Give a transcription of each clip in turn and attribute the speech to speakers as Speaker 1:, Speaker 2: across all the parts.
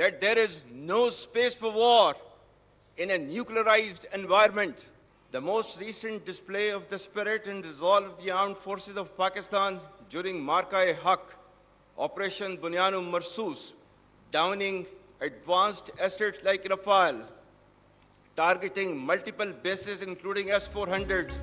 Speaker 1: that there is no space for war in a nuclearized environment. The most recent display of the spirit and resolve of the armed forces of Pakistan during Marka-e-Haq, Operation Bunyan Marsoos, downing advanced assets like Rafale, targeting multiple bases including S-400s.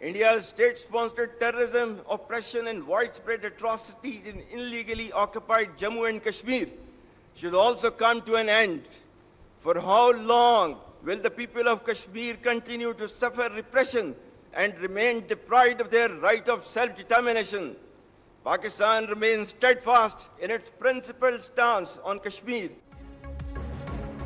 Speaker 1: India's state-sponsored terrorism, oppression and widespread atrocities in illegally occupied Jammu and Kashmir should also come to an end. For how long will the people of Kashmir continue to suffer repression and remain deprived of their right of self-determination? Pakistan remains steadfast in its principled stance on Kashmir.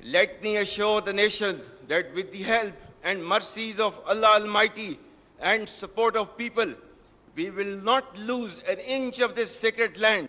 Speaker 1: Let me assure the nation that with the help and mercies of Allah Almighty and support of people, we will not lose an inch of this sacred land.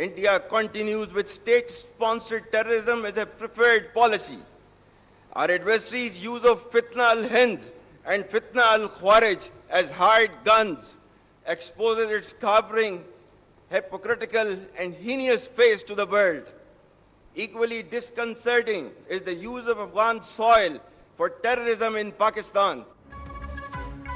Speaker 1: India continues with state-sponsored terrorism as a preferred policy. Our adversaries' use of Fitna al-Hind and Fitna al-Khawarij as hired guns exposes its cowering, hypocritical and heinous face to the world. Equally disconcerting is the use of Afghan soil for terrorism in Pakistan.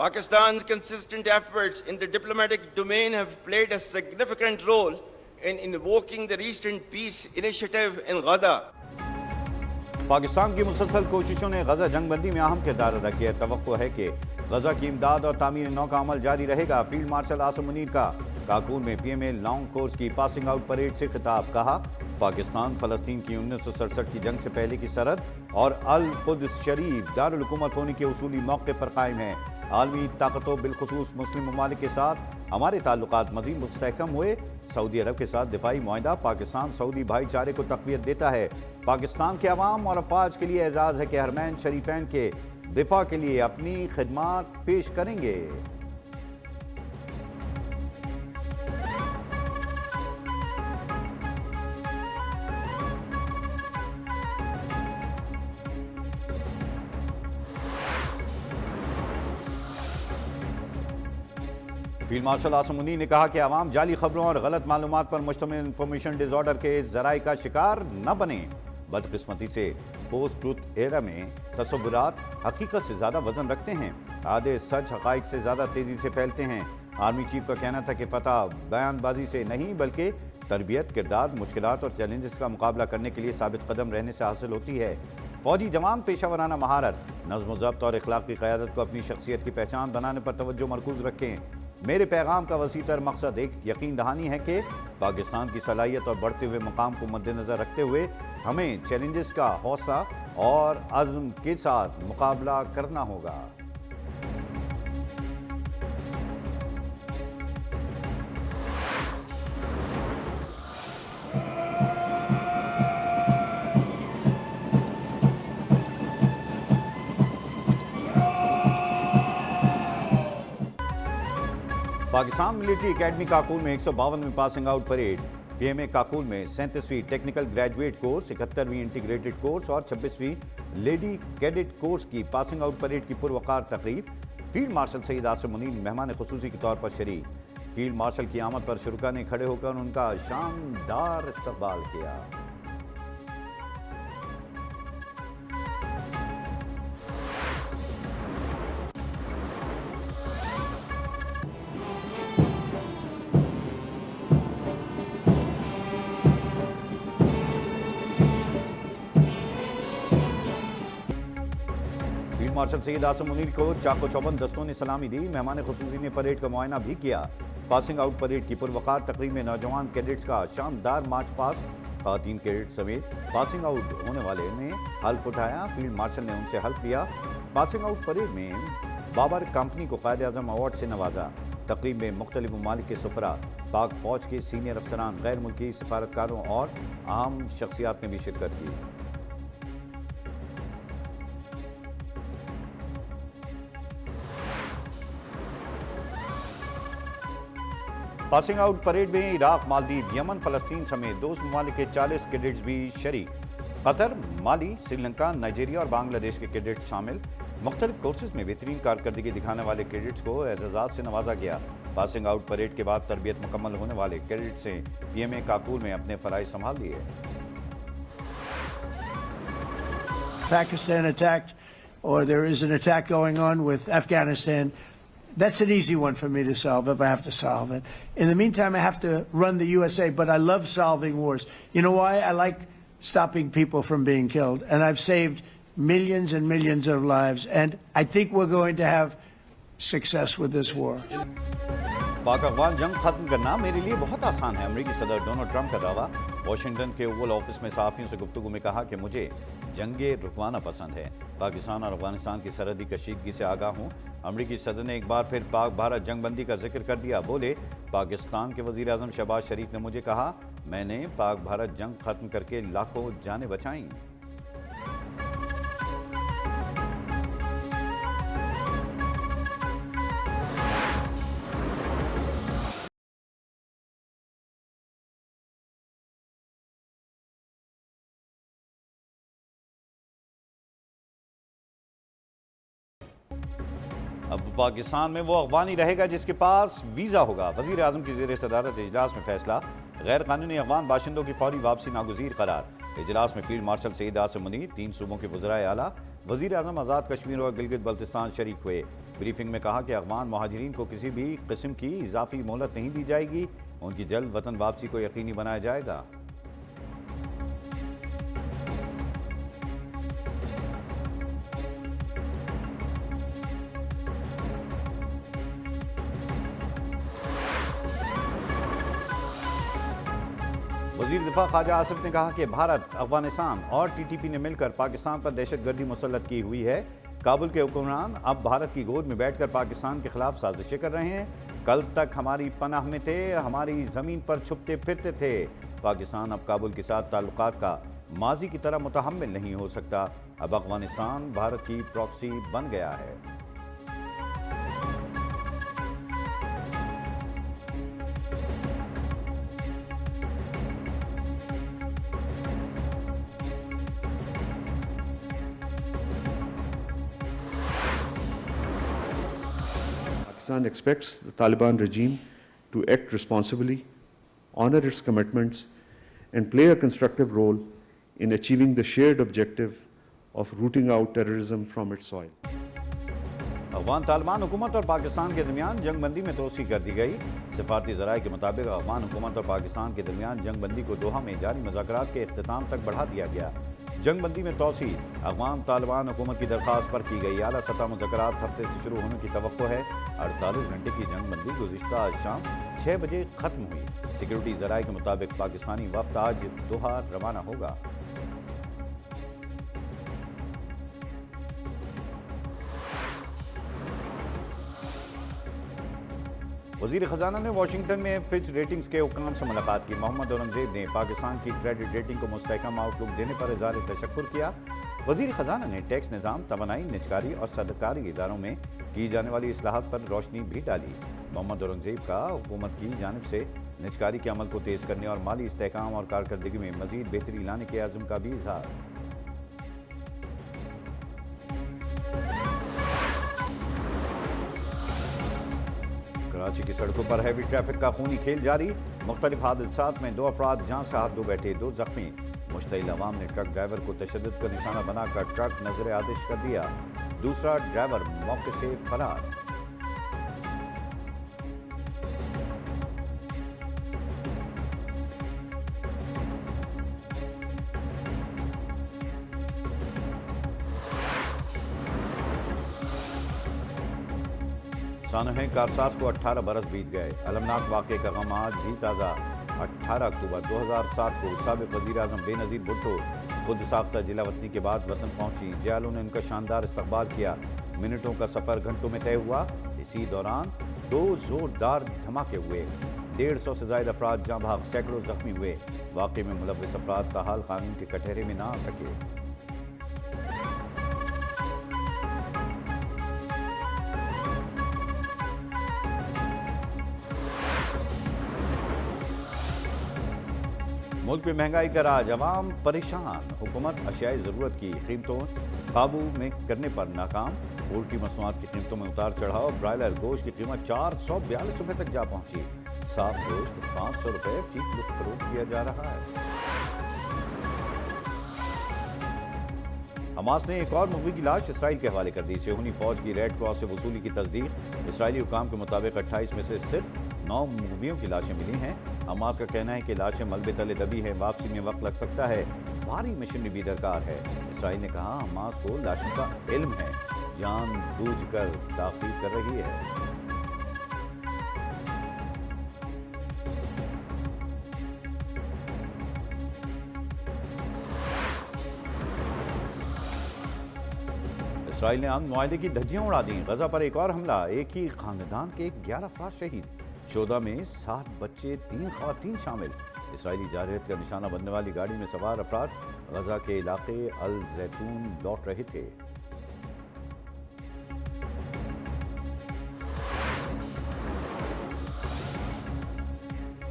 Speaker 1: Pakistan's consistent efforts in the diplomatic domain have played a significant role in invoking the recent peace initiative in Gaza.
Speaker 2: Pakistan کی مسلسل کوششوں نے غزہ جنگ بندی میں اہم کردار ادا کیا. توقع ہے کہ غزہ کی امداد اور تعمیر نو کا عمل جاری رہے گا. فیلڈ مارشل عاصم منیر کا کاکون میں P M A long course کی پاسنگ آؤٹ پریڈ سے خطاب. کہا پاکستان فلسطین کی 1967 کی جنگ سے پہلے کی سرحد اور القدس شریف دارالحکومت ہونے کے اصولی موقع پر قائم ہے. عالمی طاقتوں بالخصوص مسلم ممالک کے ساتھ ہمارے تعلقات مزید مستحکم ہوئے. سعودی عرب کے ساتھ دفاعی معاہدہ پاکستان سعودی بھائی چارے کو تقویت دیتا ہے. پاکستان کے عوام اور افواج کے لیے اعزاز ہے کہ حرمین شریفین کے دفاع کے لیے اپنی خدمات پیش کریں گے. فیلڈ مارشل عاصم منیر نے کہا کہ عوام جعلی خبروں اور غلط معلومات پر مشتمل انفارمیشن ڈس آرڈر کے ذرائع کا شکار نہ بنیں. بدقسمتی سے پوسٹ ٹروتھ ایرا میں تصورات حقیقت سے زیادہ وزن رکھتے ہیں. آدھے سچ حقائق سے زیادہ تیزی سے پھیلتے ہیں. آرمی چیف کا کہنا تھا کہ فتح بیان بازی سے نہیں بلکہ تربیت، کردار، مشکلات اور چیلنجز کا مقابلہ کرنے کے لیے ثابت قدم رہنے سے حاصل ہوتی ہے. فوجی جوان پیشہ ورانہ مہارت، نظم و ضبط اور اخلاقی قیادت کو اپنی شخصیت کی پہچان بنانے پر توجہ مرکوز رکھیں. میرے پیغام کا وسیع تر مقصد ایک یقین دہانی ہے کہ پاکستان کی صلاحیت اور بڑھتے ہوئے مقام کو مد نظر رکھتے ہوئے ہمیں چیلنجز کا حوصلہ اور عزم کے ساتھ مقابلہ کرنا ہوگا. پاکستان ملٹری اکیڈمی کاکول میں 152ویں passing out parade. P M A Kakul میں 37ویں ٹیکنیکل گریجویٹ کورس، 71ویں انٹیگریٹڈ کورس اور 26ویں لیڈی کیڈٹ کورس کی پاسنگ آؤٹ پریڈ کی پروقار تقریب. فیلڈ مارشل سید عاصم منیر مہمان خصوصی کے طور پر شریک. فیلڈ مارشل کی آمد پر شرکاء نے کھڑے ہو کر ان کا شاندار استقبال کیا. فیلڈ مارشل سید عاصم منیر کو چاق و چوبند دستوں نے سلامی دی. مہمان خصوصی نے پریڈ کا معائنہ بھی کیا. پاسنگ آؤٹ پریڈ کی پروقار تقریب میں نوجوان کیڈٹس کا شاندار مارچ پاس. خواتین کیڈٹ سمیت پاسنگ آؤٹ ہونے والے نے حلف اٹھایا. فیلڈ مارشل نے ان سے حلف لیا. پاسنگ آؤٹ پریڈ میں بابر کمپنی کو قائد اعظم ایوارڈ سے نوازا. تقریب میں مختلف ممالک کے سفراء، پاک فوج کے سینئر افسران، غیر ملکی سفارتکاروں اور عام شخصیات نے بھی شرکت کی. پاسنگ آؤٹ پریڈ میں عراق، مالدیو، یمن، فلسطین سمیت 2 ممالک کے 40 کیڈٹس بھی شریک. قطر، مالی، سری لنکا، نائجیریا اور بنگلہ دیش کے کیڈٹس شامل. مختلف کورسز میں بہترین کارکردگی دکھانے والے کیڈٹس کو اعزازات سے نوازا گیا. پاسنگ آؤٹ پریڈ کے بعد تربیت مکمل ہونے والے کیڈٹس سے پی ایم اے کاکول میں اپنے فرائض سنبھال لیے.
Speaker 3: Pakistan attacked, or there is an attack going on with Afghanistan. That's an easy one for me to solve if I have to solve it. In the meantime, I have to run the USA, but I love solving wars. You know why? I like stopping people from being killed, and I've saved millions and millions of lives, and I think we're going to have success with this war.
Speaker 2: Pak Afghan جنگ ختم کرنا میرے لیے بہت آسان ہے. امریکی صدر ڈونلڈ ٹرمپ کا دعویٰ. واشنگٹن کے اوول آفس میں صحافیوں سے گفتگو میں کہا کہ مجھے جنگیں رکوانا پسند ہے. پاکستان اور افغانستان کی سرحدی کشیدگی سے آگاہ ہوں. امریکی صدر نے ایک بار پھر پاک بھارت جنگ بندی کا ذکر کر دیا. بولے پاکستان کے وزیر اعظم شہباز شریف نے مجھے کہا میں نے پاک بھارت جنگ ختم کر کے لاکھوں جانیں بچائیں. اب پاکستان میں وہ افغانی رہے گا جس کے پاس ویزا ہوگا. وزیر اعظم کی زیر صدارت اجلاس میں فیصلہ. غیر قانونی افغان باشندوں کی فوری واپسی ناگزیر قرار. اجلاس میں فیلڈ مارشل سعید عاصم منیر، 3 صوبوں کے وزرائے اعلیٰ، وزیر اعظم آزاد کشمیر اور گلگت بلتستان شریک ہوئے۔ بریفنگ میں کہا کہ افغان مہاجرین کو کسی بھی قسم کی اضافی مہلت نہیں دی جائے گی، ان کی جلد وطن واپسی کو یقینی بنایا جائے گا۔ وزیر دفاع خواجہ آصف نے کہا کہ بھارت، افغانستان اور ٹی ٹی پی نے مل کر پاکستان پر دہشت گردی مسلط کی ہوئی ہے۔ کابل کے حکمران اب بھارت کی گود میں بیٹھ کر پاکستان کے خلاف سازشیں کر رہے ہیں۔ کل تک ہماری پناہ میں تھے، ہماری زمین پر چھپتے پھرتے تھے۔ پاکستان اب کابل کے ساتھ تعلقات کا ماضی کی طرح متحمل نہیں ہو سکتا۔ اب افغانستان بھارت کی پراکسی بن گیا ہے۔
Speaker 4: Pakistan expects the Taliban regime to act responsibly, honor its commitments, and play a constructive role in achieving the shared objective of rooting out terrorism from its soil.
Speaker 2: Afghan Taliban حکومت اور پاکستان کے درمیان جنگ بندی میں توسیع کر دی گئی۔ سفارتی ذرائع کے مطابق افغان حکومت اور پاکستان کے درمیان جنگ بندی کو دوحہ میں جاری مذاکرات کے اختتام تک بڑھا دیا گیا۔ جنگ بندی میں توسیع افغان طالبان حکومت کی درخواست پر کی گئی۔ اعلیٰ سطح مذاکرات ہفتے سے شروع ہونے کی توقع ہے۔ 48 گھنٹے کی جنگ بندی گزشتہ شام 6 بجے ختم ہوئی۔ سیکیورٹی ذرائع کے مطابق پاکستانی وفد آج دوحہ روانہ ہوگا۔ وزیر خزانہ نے واشنگٹن میں فچ ریٹنگز کے حکام سے ملاقات کی۔ محمد اورنگزیب نے پاکستان کی کریڈٹ ریٹنگ کو مستحکم آؤٹ لک دینے پر اظہار تشکر کیا۔ وزیر خزانہ نے ٹیکس نظام، توانائی، نجکاری اور سرکاری اداروں میں کی جانے والی اصلاحات پر روشنی بھی ڈالی۔ محمد اورنگزیب کا حکومت کی جانب سے نجکاری کے عمل کو تیز کرنے اور مالی استحکام اور کارکردگی میں مزید بہتری لانے کے عزم کا بھی اظہار۔ کراچی کی سڑکوں پر ہیوی ٹریفک کا خونی کھیل جاری۔ مختلف حادثات میں 2 افراد جان سے ہاتھ دھو بیٹھے، 2 زخمی۔ مشتعل عوام نے ٹرک ڈرائیور کو تشدد کا نشانہ بنا کر ٹرک نظر آتش کر دیا۔ دوسرا ڈرائیور موقع سے فرار۔ سانحہ کارساز کو 18 برس بیت گئے۔ المناک واقعے کا غم آج بھی تازہ۔ 18 اکتوبر 2007 کو سابق وزیر اعظم بے نظیر بھٹو خود ساختہ جلا وطنی کے بعد وطن پہنچی۔ جیالوں نے ان کا شاندار استقبال کیا۔ منٹوں کا سفر گھنٹوں میں طے ہوا۔ اسی دوران 2 زوردار دھماکے ہوئے۔ 150 سے زائد افراد جاں بحق، سینکڑوں زخمی ہوئے۔ واقعے میں ملوث افراد تاحال قانون کے کٹہرے میں نہ آ سکے۔ ملک میں مہنگائی کا راج، عوام پریشان۔ حکومت اشیاء ضرورت کی قیمتوں قابو میں کرنے پر ناکام۔ پولٹری مصنوعات کی قیمتوں میں اتار چڑھاؤ۔ برائلر گوشت کی قیمت 442 روپے تک جا پہنچی۔ صاف گوشت 500 روپے فی کلو فروخت کیا جا رہا ہے۔ حماس نے ایک اور مغوی کی لاش اسرائیل کے حوالے کر دی۔ صہیونی فوج کی ریڈ کراس سے وصولی کی تصدیق۔ اسرائیلی حکام کے مطابق 28 میں سے صرف 9 مغویوں کی لاشیں ملی ہیں۔ حماس کا کہنا ہے کہ لاشیں ملبے تلے دبی ہیں، واپسی میں وقت لگ سکتا ہے، بھاری مشینری بھی درکار ہے۔ اسرائیل نے کہا حماس کو لاشوں کا علم ہے، جان بوجھ کر تاخیر کر رہی ہے۔ اسرائیل نے امن معاہدے کی دھجیاں اڑا دیں۔ غزہ پر ایک اور حملہ، ایک ہی خاندان کے 11 افراد شہید۔ شہداء میں 7 بچے، 3 خواتین شامل۔ اسرائیلی جارحیت کا نشانہ بننے والی گاڑی میں سوار افراد غزہ کے علاقے الزیتون لوٹ رہے تھے۔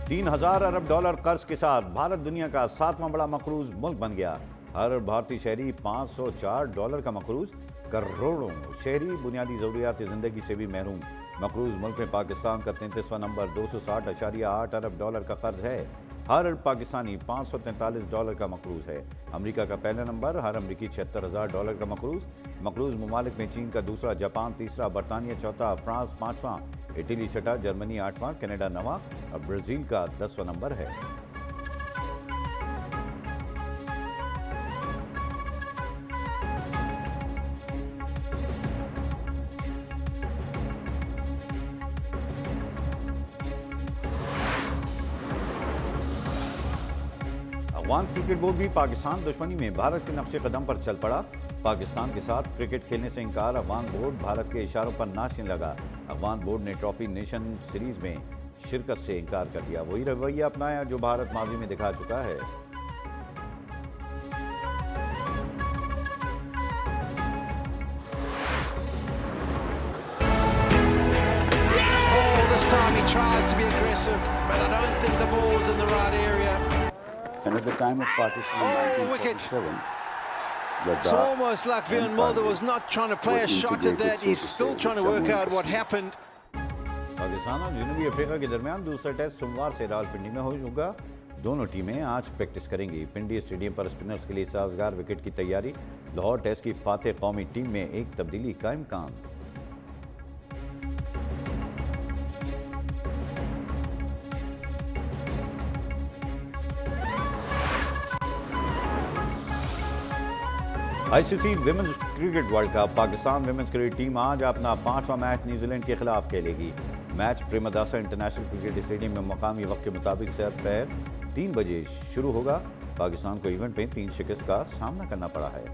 Speaker 2: $3000 ارب قرض کے ساتھ بھارت دنیا کا 7واں بڑا مقروض ملک بن گیا۔ ہر بھارتی شہری $504 کا مقروض، کروڑوں شہری بنیادی ضروریات زندگی سے بھی محروم۔ مقروض ملک میں پاکستان کا 33واں نمبر $260.8 ارب کا قرض ہے۔ ہر پاکستانی $543 کا مقروض ہے۔ امریکہ کا پہلا نمبر، ہر امریکی $76,000 کا مقروض ممالک میں چین کا دوسرا، جاپان تیسرا، برطانیہ چوتھا، فرانس پانچواں، اٹلی چھٹا، جرمنی آٹھواں، کینیڈا نواں اور برازیل کا 10واں نمبر ہے۔ افغان کرکٹ بورڈ بھی پاکستان دشمنی میں بھارت کے نقش قدم پر چل پڑا۔ پاکستان کے ساتھ کرکٹ کھیلنے سے انکار، افغان بورڈ بھارت کے اشاروں پر ناچنے لگا۔ افغان بورڈ نے ٹرافی نیشن سیریز میں شرکت سے انکار کر دیا، وہی رویہ اپنایا جو بھارت ماضی میں دکھا چکا ہے۔
Speaker 5: This time he tries to be aggressive, but I don't think the ball's in the right area.
Speaker 6: And at the time of partition in
Speaker 5: Wicket.
Speaker 6: 1947,
Speaker 5: It's almost like Viren Mulder was not trying to play a shot at that. He's still trying to work out what happened.
Speaker 2: Pakistan اور جنوبی افریقہ کے درمیان دوسرا test سوموار سے راولپنڈی میں ہوگا۔ دونوں ٹیمیں آج پریکٹس کریں گی۔ پنڈی اسٹیڈیم پر اسپنرز کے لیے سازگار وکٹ کی تیاری۔ لاہور ٹیسٹ کی فاتح قومی ٹیم میں ایک تبدیلی کا امکان۔ I C C women's cricket world cup, Pakistan women's cricket team آج اپنا 5واں میچ نیوزی لینڈ کے خلاف کھیلے گی۔ میچ پریمداسا انٹرنیشنل کرکٹ اسٹیڈیم میں مقامی وقت کے مطابق دوپہر 3 بجے شروع ہوگا۔ پاکستان کو ایونٹ میں 3 شکست کا سامنا کرنا پڑا ہے۔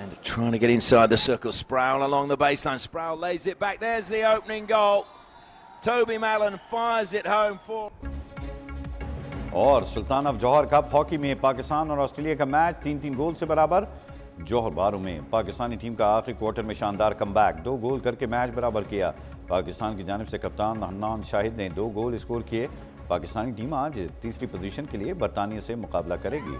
Speaker 7: And trying to get inside the circle. Sproul along the baseline. Sproul lays it back. There's the opening goal. Toby Mallon fires it home for.
Speaker 2: اور سلطان آف جوہر کپ ہاکی میں پاکستان اور آسٹریلیا کا میچ 3-3 گول سے برابر۔ جوہر باروں میں Pakistani team کا آخری quarter میں شاندار کم بیک، 2 گول کر کے میچ برابر کیا۔ پاکستان کی جانب سے کپتان حنان شاہد نے 2 گول اسکور کیے۔ پاکستانی ٹیم آج تیسری پوزیشن کے لیے برطانیہ سے مقابلہ کرے گی۔